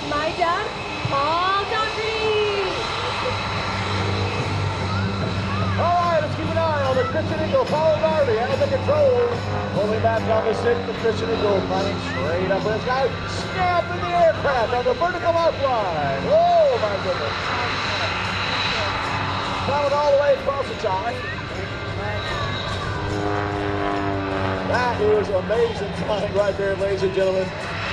my dad, Paul Dougherty. All right, let's keep an eye on the Christen Eagle. Paul Dougherty out of the controls. Pulling back on the 6th, the Christen Eagle climbing straight up with this guy. Snap in the aircraft on the vertical upline. Oh, my goodness. Coming all the way across the top. That is amazing flying right there, ladies and gentlemen.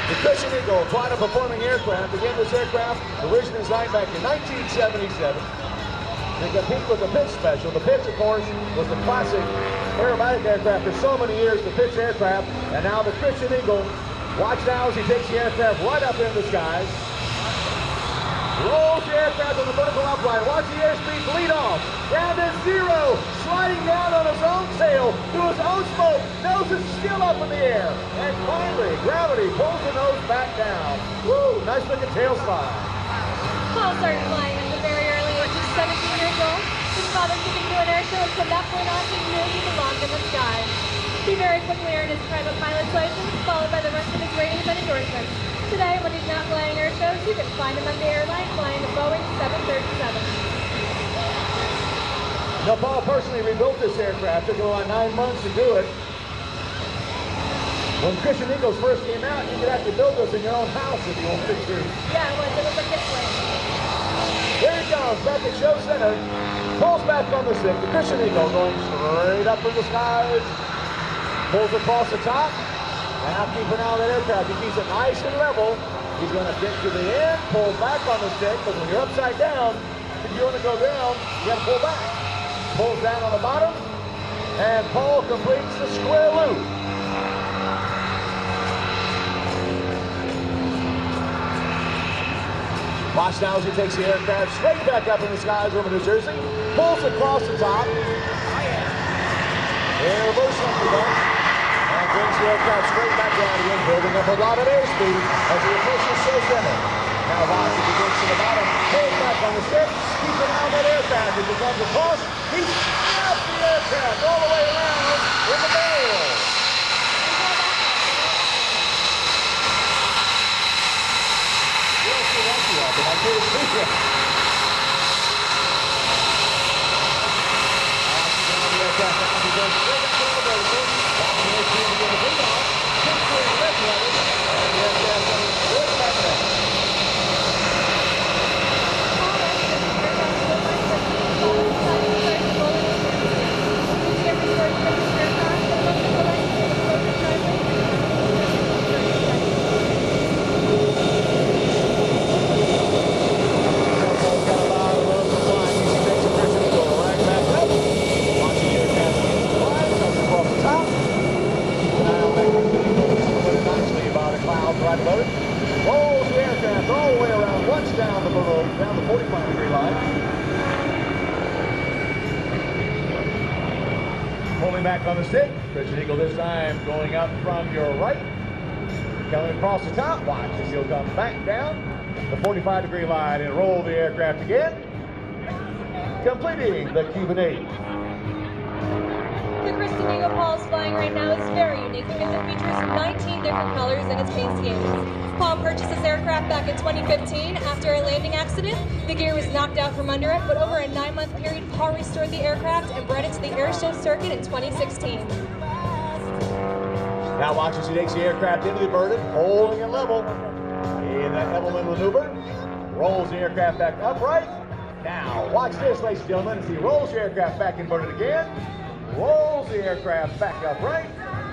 The Christen Eagle, quite a performing aircraft. Again, this aircraft originally designed back in 1977. They compete with the Pitts Special. The Pitts, of course, was the classic aerobatic aircraft for so many years, the Pitts aircraft. And now the Christen Eagle. Watch now as he takes the aircraft right up in the skies. Rolls the aircraft on the vertical upline. Watch the airspeed bleed off. Down to 0. Sliding down on his own tail through his own smoke. Nose is still up in the air. And finally, gravity pulls the nose back down. Woo! Nice looking tail slide. Paul started flying at the very early age of 17 years old. His father took him to an air show, and from that point on, he knew he belonged in the sky. He very quickly earned his private pilot's license, followed by the rest of his ratings and endorsements. Today, when he's not flying air shows, you can find him at the airline flying the Boeing 737. Now, Paul personally rebuilt this aircraft. It took about 9 months to do it. When Christen Eagles first came out, you could actually build this in your own house if you wanted to. Yeah, it was a gift plane. Here he comes, back at show center. Pulls back on the 6th. The Christen Eagle going straight up in the skies. Pulls across the top. Now keep an eye on that aircraft. He keeps it nice and level. He's going to get to the end, pull back on the stick, because when you're upside down, if you want to go down, you have to pull back. Pulls down on the bottom, and Paul completes the square loop. Watch now as he takes the aircraft straight back up in the skies over New Jersey, pulls across the top, in reverse and brings the aircraft straight back down again, building up a lot of airspeed as he approaches show center. Now watch as he gets to the bottom, pulls back on the stick, keeps an eye on that aircraft. As he comes across, he snaps the aircraft all the way around in the barrel. I can't see you. Rolls the aircraft all the way around, once down the 45-degree line. Pulling back on the stick. Christen Eagle this time going up from your right. Coming across the top. Watch as he'll come back down the 45-degree line and roll the aircraft again. Completing the Cuban 8. The Christen Eagle Paul's flying right now is very unique because it features 19 different colors in its paint schemes. Paul purchased this aircraft back in 2015 after a landing accident. The gear was knocked out from under it, but over a 9-month period, Paul restored the aircraft and brought it to the Airshow circuit in 2016. Now watch as he takes the aircraft into the inverted, holding it level in that Evelyn maneuver. Rolls the aircraft back upright. Now watch this, ladies and gentlemen, as he rolls the aircraft back inverted again. Rolls the aircraft back upright,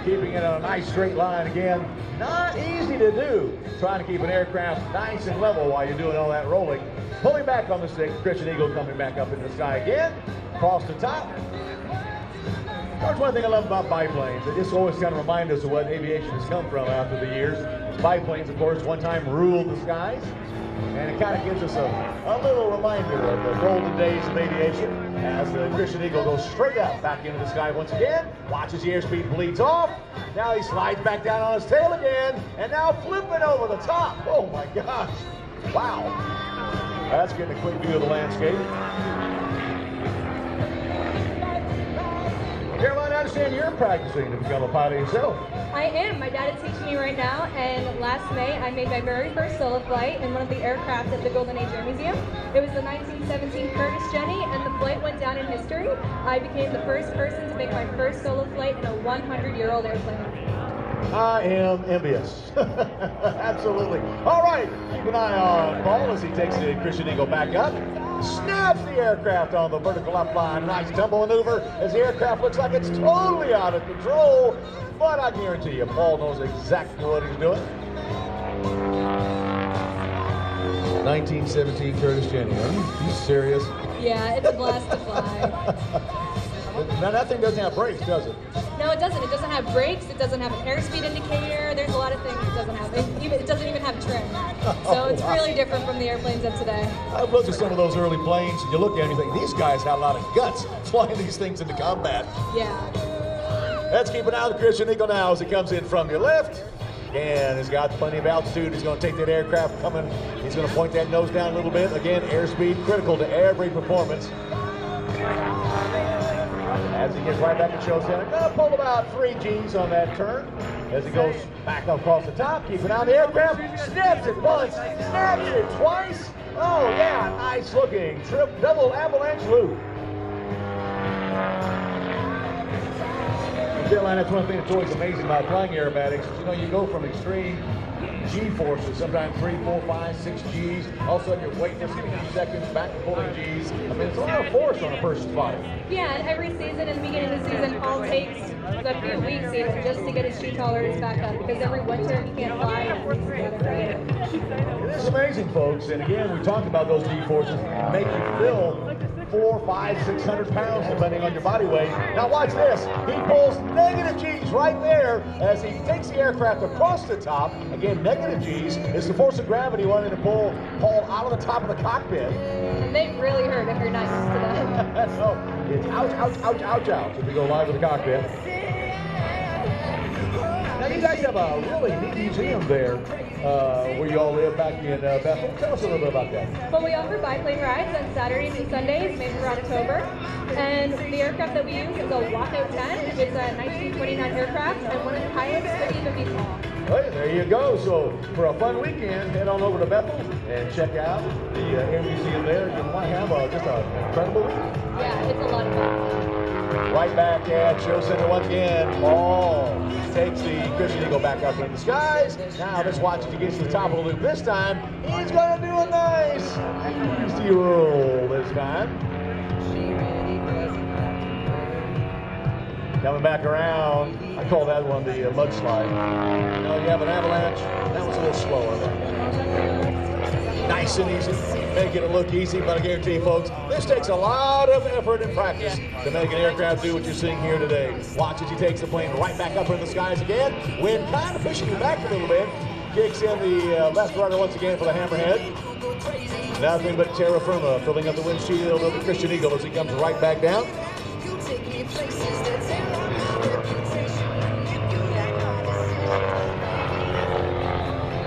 keeping it on a nice straight line again. Not easy to do, trying to keep an aircraft nice and level while you're doing all that rolling. Pulling back on the stick, Christen Eagle coming back up in the sky again, across the top. That's one thing I love about biplanes. They just always kind of remind us of what aviation has come from after the years. Biplanes, of course, one time ruled the skies. And it kind of gives us a little reminder of the golden days of aviation as the Christen Eagle goes straight up back into the sky once again. Watches the airspeed bleeds off. Now he slides back down on his tail again. And now flipping over the top. Oh my gosh. Wow. That's getting a quick view of the landscape. Carolina understand you're practicing to become a pilot yourself. I am. My dad is teaching me right now, and last May I made my very first solo flight in one of the aircraft at the Golden Age Air Museum. It was the 1917 Curtiss Jenny, and the flight went down in history. I became the first person to make my first solo flight in a 100-year-old airplane. I am envious. Absolutely. All right, keep an eye on Paul as he takes the Christen Eagle back up. Snaps the aircraft on the vertical upline. Nice tumble maneuver as the aircraft looks like it's totally out of control. But I guarantee you, Paul knows exactly what he's doing. 1917 Curtiss Jenny. Are you serious? Yeah, it's a blast to fly. Now that thing doesn't have brakes, does it? No, it doesn't. It doesn't have brakes. It doesn't have an airspeed indicator. There's a lot of things it doesn't have. It doesn't even have trim. So it's really different from the airplanes of today. I've looked at some of those early planes, and you look at them and you think, these guys had a lot of guts flying these things into combat. Yeah. Let's keep an eye on the Christen Eagle now as it comes in from your left. And he's got plenty of altitude. He's going to take that aircraft coming. He's going to point that nose down a little bit. Again, airspeed critical to every performance. As he gets right back at show center, going to pull about 3 Gs on that turn. As he goes back across the top, keep an eye on the aircraft. Snaps it once, snaps it twice. Oh yeah, nice looking double avalanche loop. That's one thing that's always amazing about flying aerobatics. You know, you go from extreme G forces, sometimes 3, 4, 5, 6 Gs. All of a sudden you're weightless in a few seconds, back to pulling Gs. I mean, it's a lot of force on a person's body. Yeah, and every season, in the beginning of the season, Paul takes a few weeks even just to get his G tolerance back up, because every winter he can't fly. It is amazing, folks. And again, we talked about those G forces make you feel 400, 500, 600 pounds, depending on your body weight. Now watch this. He pulls negative G's right there as he takes the aircraft across the top. Again, negative G's is the force of gravity wanting to pull Paul out of the top of the cockpit. And they really hurt if you're nice to them. No, it's ouch, ouch, ouch, ouch, ouch if we go live with the cockpit. Now you guys have a really neat museum there where you all live back in Bethel. Tell us a little bit about that. Well, we offer biplane rides on Saturdays and Sundays, made for October. And the aircraft that we use is a Walkout 10. It's a 1929 aircraft, and one of the pilots could even be Paul. Well, there you go. So for a fun weekend, head on over to Bethel and check out the Air Museum there. You might have just an incredible week. Yeah, it's a lot of fun. Right back at Show Center once again. Paul takes the Christen Eagle back up in the skies. Now let's watch as he gets to the top of the loop this time. He's going to do a nice easy roll this time. Coming back around. I call that one the mudslide. Now you have an avalanche. That was a little slower there. Nice and easy, making it look easy, but I guarantee you folks, this takes a lot of effort and practice to make an aircraft do what you're seeing here today. Watch as he takes the plane right back up in the skies again. Wind kind of pushing you back a little bit. Kicks in the left rudder once again for the hammerhead. Nothing but terra firma filling up the windshield of the Christen Eagle as he comes right back down.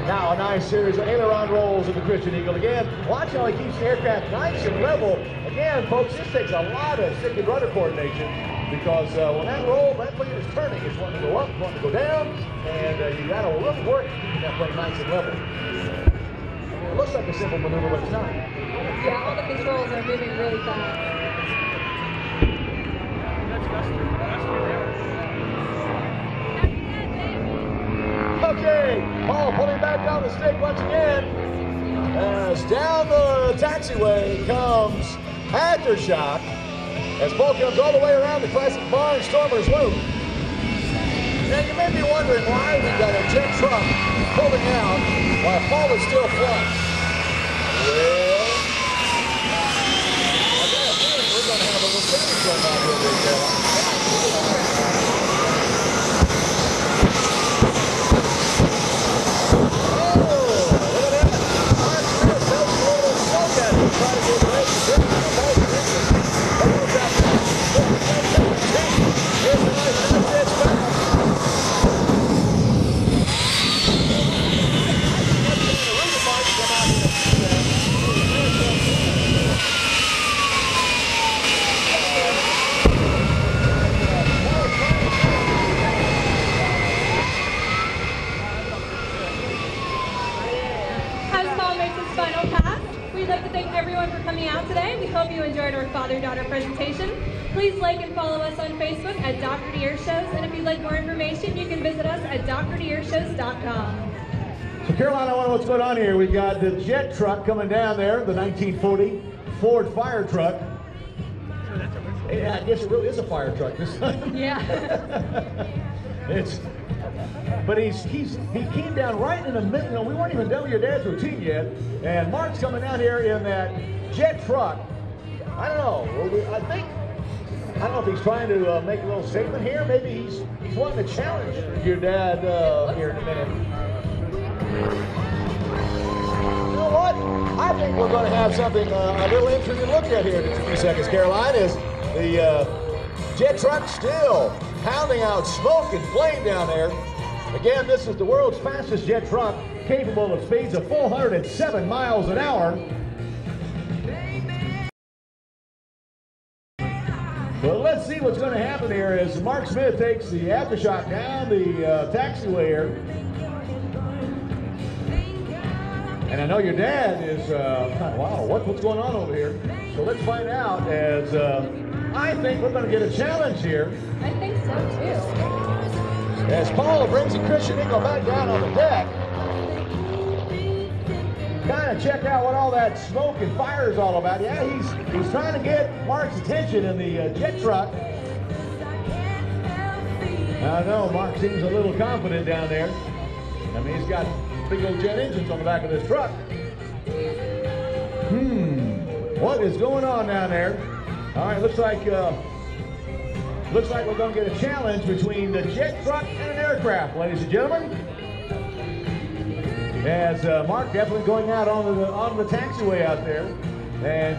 Now a nice series of aileron rolls of the Christen Eagle again. Watch how he keeps the aircraft nice and level. Again, folks, this takes a lot of stick and rudder coordination because when that roll, that plane is turning. It's wanting to go up, it's wanting to go down, and you got to really work keeping that plane nice and level. It looks like a simple maneuver, but it's not. Yeah, all the controls are moving really fast. Okay, Paul pulling back down the stick once again. As down the taxiway comes Aftershock. As Paul comes all the way around the classic Barnstormers loop. Now you may be wondering why we got a jet truck pulling out while Paul is still flying. Well, I got a feeling we're going to have a little thing going on here today. final pass. We'd like to thank everyone for coming out today. We hope you enjoyed our father-daughter presentation. Please like and follow us on Facebook at Dougherty Airshows, and if you'd like more information, you can visit us at doughertyairshows.com. So Caroline, I want to know what's going on here. We got the jet truck coming down there, the 1940 Ford fire truck. Yeah, I guess it really is a fire truck this time. Yeah. But he came down right in the middle. You know, we weren't even done with your dad's routine yet, and Mark's coming down here in that jet truck. I don't know. I don't know if he's trying to make a little statement here. Maybe he's wanting to challenge your dad here in a minute. You know what? I think we're going to have something a little interesting to look at here in a few seconds, Caroline. Is the jet truck still pounding out smoke and flame down there. Again, this is the world's fastest jet truck, capable of speeds of 407 miles an hour. Well, let's see what's going to happen here as Mark Smith takes the Aftershock down the taxiway here. And I know your dad is wow, what's going on over here? So let's find out as I think we're going to get a challenge here. I think so too. As Paul brings the Christen Eagle back down on the deck, kind of check out what all that smoke and fire is all about. Yeah, he's trying to get Mark's attention in the jet truck. I know Mark seems a little confident down there. I mean, he's got big old jet engines on the back of this truck. What is going on down there? All right, looks like we're going to get a challenge between the jet truck and an aircraft, ladies and gentlemen. As Mark definitely going out on the taxiway out there, and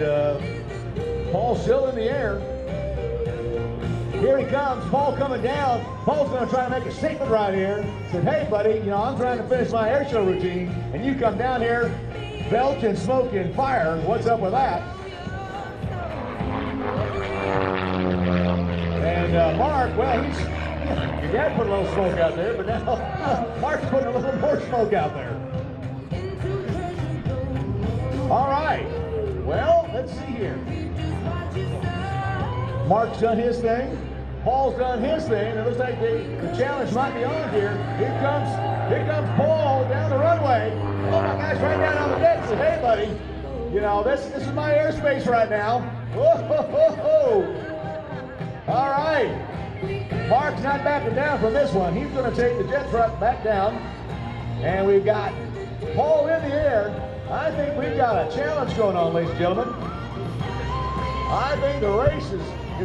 Paul's still in the air. Here he comes, Paul coming down. Paul's going to try to make a statement right here. Said, hey buddy, you know, I'm trying to finish my air show routine, and you come down here belching smoke and fire. What's up with that? And Mark, well, your dad put a little smoke out there, but now Mark's putting a little more smoke out there. All right, well, let's see here. Mark's done his thing. Paul's done his thing. It looks like the challenge might be on here. Here comes Paul down the runway. Oh my gosh, right down on the deck. Says, hey buddy, you know, this is my airspace right now. Whoa, ho, ho, ho. All right. Mark's not backing down from this one. He's going to take the jet truck back down. And we've got Paul in the air. I think we've got a challenge going on, ladies and gentlemen. I think the race is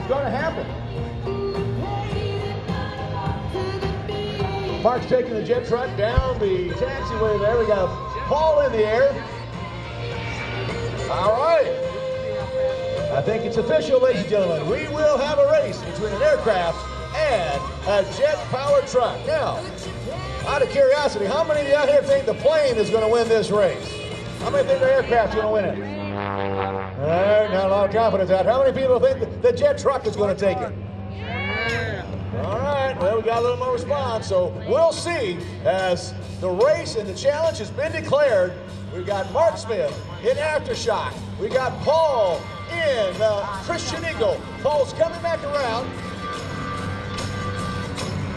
going to happen. Mark's taking the jet truck down the taxiway there. We got Paul in the air. All right. I think it's official, ladies and gentlemen. We will have a race between an aircraft and a jet-powered truck. Now, out of curiosity, how many of you out here think the plane is going to win this race? How many think the aircraft's going to win it? All right, not a lot of confidence out. How many people think the jet truck is going to take it? All right, well, we got a little more response, so we'll see as the race and the challenge has been declared. We've got Mark Smith in Aftershock. We got Paul in Christen Eagle. Paul's coming back around.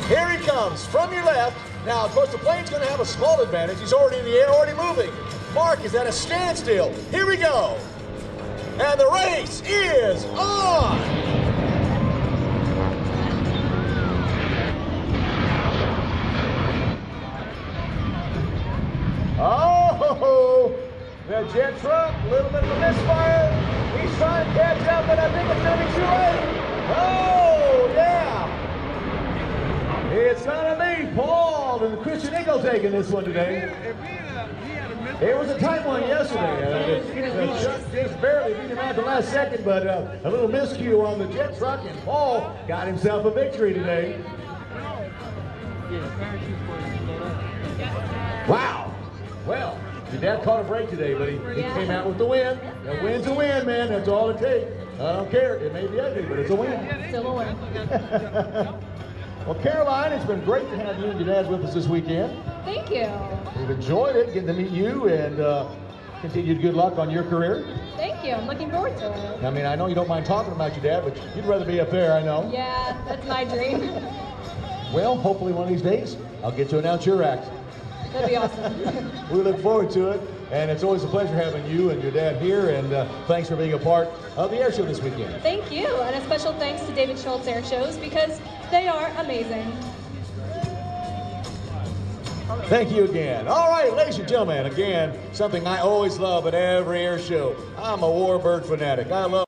Here he comes from your left. Now, of course, the plane's going to have a small advantage. He's already in the air, already moving. Mark is at a standstill. Here we go. And the race is on. Oh, the jet truck, a little bit of a misfire. He's trying to catch up, but I think it's going to be too late. Oh, yeah. It's not me, Paul, and Christen Eagle taking this one today. It was a tight one yesterday. The truck just barely beat him out the last second, but a little miscue on the jet truck, and Paul got himself a victory today. Wow. Well, your dad caught a break today, but he came out with the win. A win's a win, man. That's all it takes. I don't care. It may be ugly, but it's a win. Still a win. Well, Caroline, it's been great to have you and your dad with us this weekend. Thank you. We've enjoyed it, getting to meet you, and Continued good luck on your career. Thank you. I'm looking forward to it. I mean, I know you don't mind talking about your dad, but you'd rather be up there, I know. Yeah, that's my dream. Well, hopefully one of these days, I'll get to announce your act. That'd be awesome. We look forward to it, and it's always a pleasure having you and your dad here, and thanks for being a part of the air show this weekend. Thank you, and a special thanks to David Schultz Airshows because they are amazing. Thank you again. All right, ladies and gentlemen, again, something I always love at every air show. I'm a warbird fanatic. I love